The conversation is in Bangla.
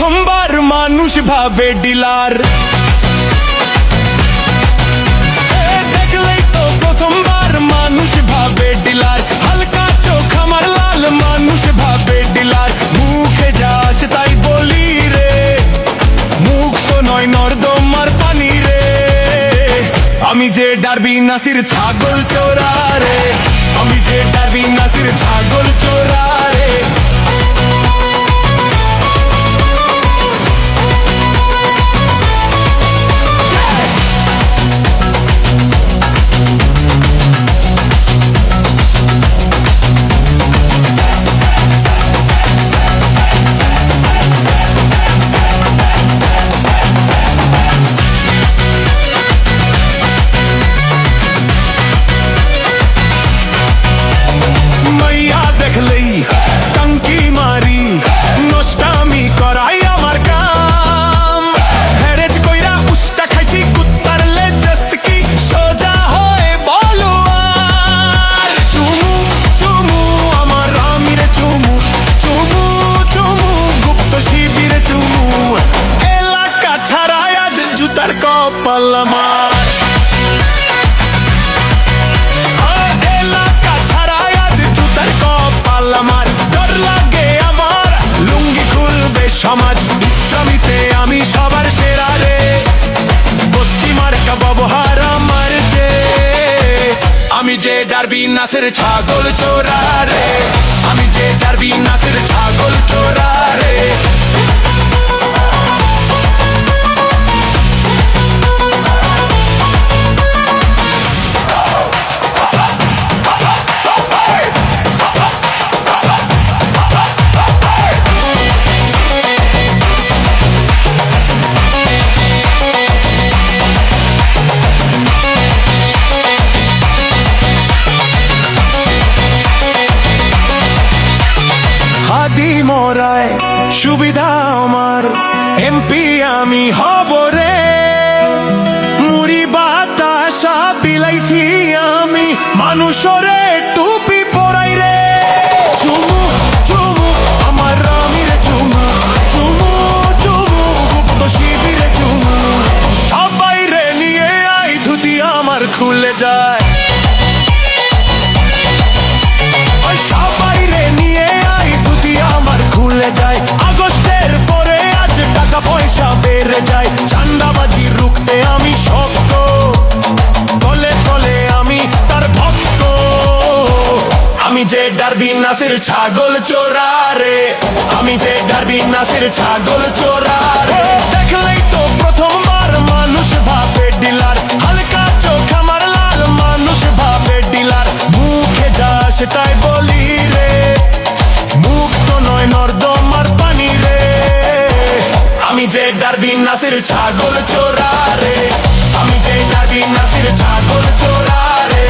প্রথমবার মানুষ ভাবে ডিলার। দেখলেই তো প্রথমবার মানুষ ভাবে ডিলার। হালকা চোখ আমার লাল, মানুষ ভাবে ডিলার। মুখে যা আসে তাই বলি রে, মুখ তো নয় নর্দমার পানি রে। আমি যে ডারবি নাসির ছাগল চোরা রে, আমি যে ডারবি নাসির ছাগল চোরা রে। টঙ্কি মারি নষ্টামি করাই আমার কাম। হেরেজ কইরা উস্তা খাইছি কুত্তার লেজস্কি, সোজা হয়ে বলো আর। চুমু চুমু আমার রামিরে চুমু, চুমু চুমু গুপ্ত শিবিরে চুমু। এলাকা ছাড়াই আজ জুতার কপাল আমার। সমাজ বিক্রমিতে আমি সবার সেরা রে, বস্তি মার্কা ব্যবহার আমার যে। আমি যে ডারবি নাসের ছাগল চোরা রে, আমি যে ডারবি নাসের ছাগল চোরা রে। হাদি মোরায় সুবিধা আমার, এমপি আমি হব রে। মুড়ি বাতাসা বিলাইছি আমি, মানুষরে টুপি পরাই রে। চুমু চুমু আমার রামিরে চুমু, চুমু চুমু গুপ্ত শিবিরে চুমু। সবাই রে নিয়ে আই ধুতি আমার খুলে যায়। আগস্টের পরে আজ টাকা পয়সা বেড়ে যায়, চান্দাবাজি রুখতে আমি শক্ত। তলে তলে আমি তার ভক্ত। আমি যে ডারবি নাসির ছাগল চোরা রে, আমি যে ডারবি নাসির ছাগল চোরা রে। দেখলেই তো প্রথমবার মানুষ ভাবে ডিলার। হালকা চোখ আমার লাল, মানুষ ভাবে ডিলার। মুখে যা আসে তাই বলি রে, মুখ তো নয় নর্দমার পানি রে। আমি যে ডারবি নাসির ছাগল চোরা রে, আমি যে ডারবি নাসির ছাগল চোরা রে।